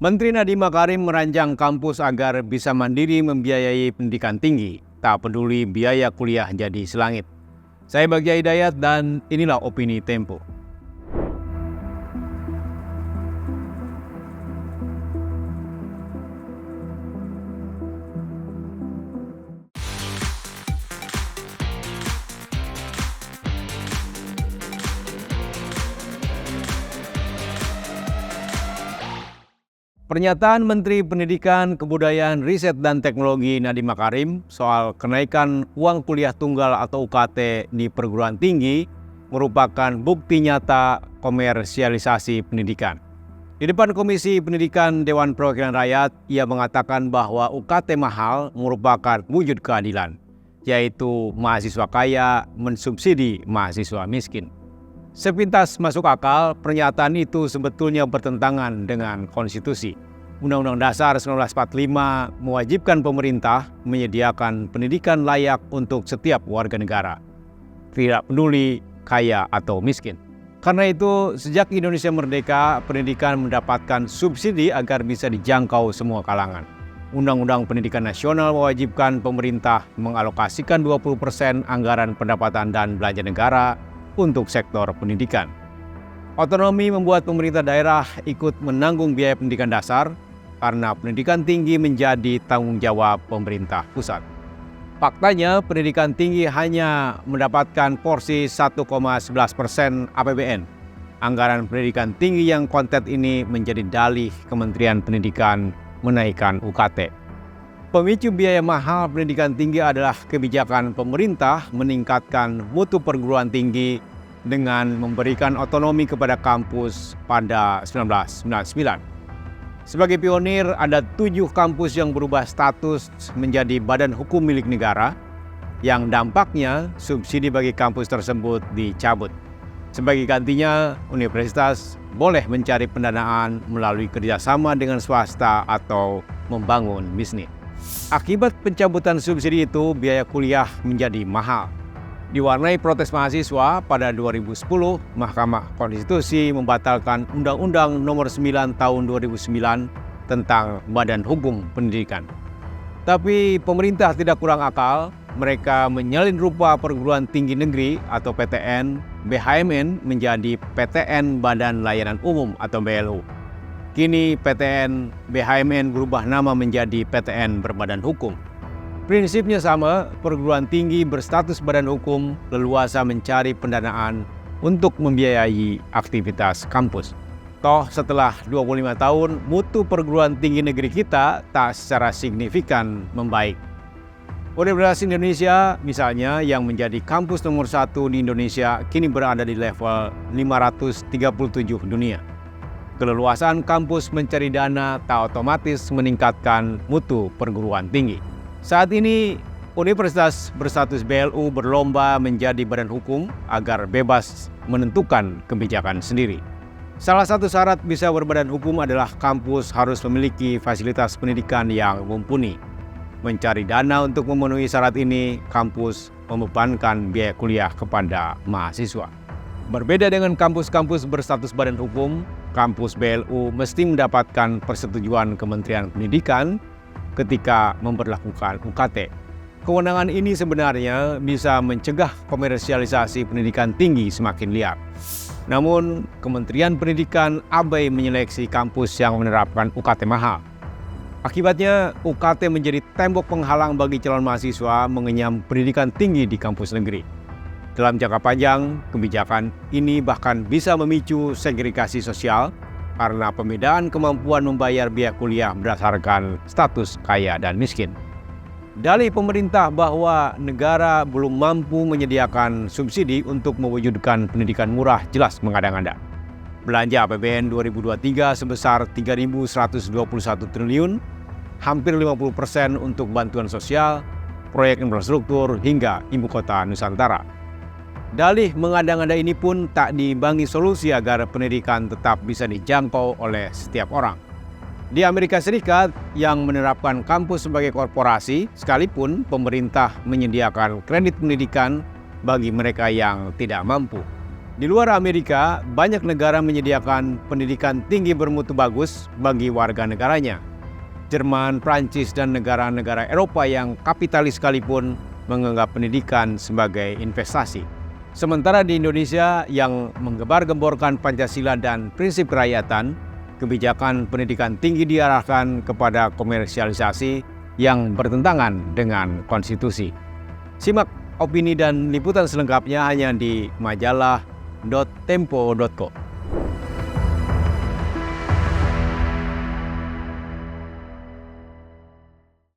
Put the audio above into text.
Menteri Nadiem Makarim merancang kampus agar bisa mandiri membiayai pendidikan tinggi, tak peduli biaya kuliah jadi selangit. Saya Bagja Hidayat dan inilah Opini Tempo. Pernyataan Menteri Pendidikan, Kebudayaan, Riset, dan Teknologi Nadiem Makarim soal kenaikan uang kuliah tunggal atau UKT di perguruan tinggi merupakan bukti nyata komersialisasi pendidikan. Di depan Komisi Pendidikan Dewan Perwakilan Rakyat, ia mengatakan bahwa UKT mahal merupakan wujud keadilan, yaitu mahasiswa kaya mensubsidi mahasiswa miskin. Sepintas masuk akal, pernyataan itu sebetulnya bertentangan dengan konstitusi. Undang-Undang Dasar 1945 mewajibkan pemerintah menyediakan pendidikan layak untuk setiap warga negara, tidak peduli kaya atau miskin. Karena itu, sejak Indonesia merdeka, pendidikan mendapatkan subsidi agar bisa dijangkau semua kalangan. Undang-Undang Pendidikan Nasional mewajibkan pemerintah mengalokasikan 20% anggaran pendapatan dan belanja negara untuk sektor pendidikan. Otonomi membuat pemerintah daerah ikut menanggung biaya pendidikan dasar karena pendidikan tinggi menjadi tanggung jawab pemerintah pusat. Faktanya, pendidikan tinggi hanya mendapatkan porsi 1,11% APBN. Anggaran pendidikan tinggi yang kontet ini menjadi dalih Kementerian Pendidikan menaikkan UKT. Pemicu biaya mahal pendidikan tinggi adalah kebijakan pemerintah meningkatkan mutu perguruan tinggi dengan memberikan otonomi kepada kampus pada 1999. Sebagai pionir, ada 7 kampus yang berubah status menjadi badan hukum milik negara, yang dampaknya subsidi bagi kampus tersebut dicabut. Sebagai gantinya, universitas boleh mencari pendanaan melalui kerjasama dengan swasta atau membangun bisnis. Akibat pencabutan subsidi itu, biaya kuliah menjadi mahal. Diwarnai protes mahasiswa, pada 2010, Mahkamah Konstitusi membatalkan Undang-Undang Nomor 9 Tahun 2009 tentang Badan Hukum Pendidikan. Tapi pemerintah tidak kurang akal, mereka menyalin rupa perguruan tinggi negeri atau PTN, BHMN menjadi PTN Badan Layanan Umum atau BLU. Kini PTN BHMN berubah nama menjadi PTN berbadan hukum. Prinsipnya sama, perguruan tinggi berstatus badan hukum leluasa mencari pendanaan untuk membiayai aktivitas kampus. Toh setelah 25 tahun, mutu perguruan tinggi negeri kita tak secara signifikan membaik. Universitas Indonesia misalnya yang menjadi kampus nomor 1 di Indonesia kini berada di level 537 dunia. Keleluasaan kampus mencari dana tak otomatis meningkatkan mutu perguruan tinggi. Saat ini, universitas berstatus BLU berlomba menjadi badan hukum agar bebas menentukan kebijakan sendiri. Salah satu syarat bisa berbadan hukum adalah kampus harus memiliki fasilitas pendidikan yang mumpuni. Mencari dana untuk memenuhi syarat ini, kampus membebankan biaya kuliah kepada mahasiswa. Berbeda dengan kampus-kampus berstatus badan hukum, kampus BLU mesti mendapatkan persetujuan Kementerian Pendidikan ketika memberlakukan UKT. Kewenangan ini sebenarnya bisa mencegah komersialisasi pendidikan tinggi semakin liar. Namun, Kementerian Pendidikan abai menyeleksi kampus yang menerapkan UKT mahal. Akibatnya, UKT menjadi tembok penghalang bagi calon mahasiswa mengenyam pendidikan tinggi di kampus negeri. Dalam jangka panjang, kebijakan ini bahkan bisa memicu segregasi sosial karena pembedaan kemampuan membayar biaya kuliah berdasarkan status kaya dan miskin. Dalih pemerintah bahwa negara belum mampu menyediakan subsidi untuk mewujudkan pendidikan murah jelas mengada-ngada. Belanja APBN 2023 sebesar 3.121 triliun, hampir 50% untuk bantuan sosial, proyek infrastruktur hingga ibu kota Nusantara. Dalih mengada-ngada ini pun tak diimbangi solusi agar pendidikan tetap bisa dijangkau oleh setiap orang. Di Amerika Serikat yang menerapkan kampus sebagai korporasi, sekalipun pemerintah menyediakan kredit pendidikan bagi mereka yang tidak mampu. Di luar Amerika, banyak negara menyediakan pendidikan tinggi bermutu bagus bagi warga negaranya. Jerman, Prancis, dan negara-negara Eropa yang kapitalis sekalipun menganggap pendidikan sebagai investasi. Sementara di Indonesia yang menggembar-gemborkan Pancasila dan prinsip kerakyatan, kebijakan pendidikan tinggi diarahkan kepada komersialisasi yang bertentangan dengan konstitusi. Simak opini dan liputan selengkapnya hanya di majalah.tempo.co.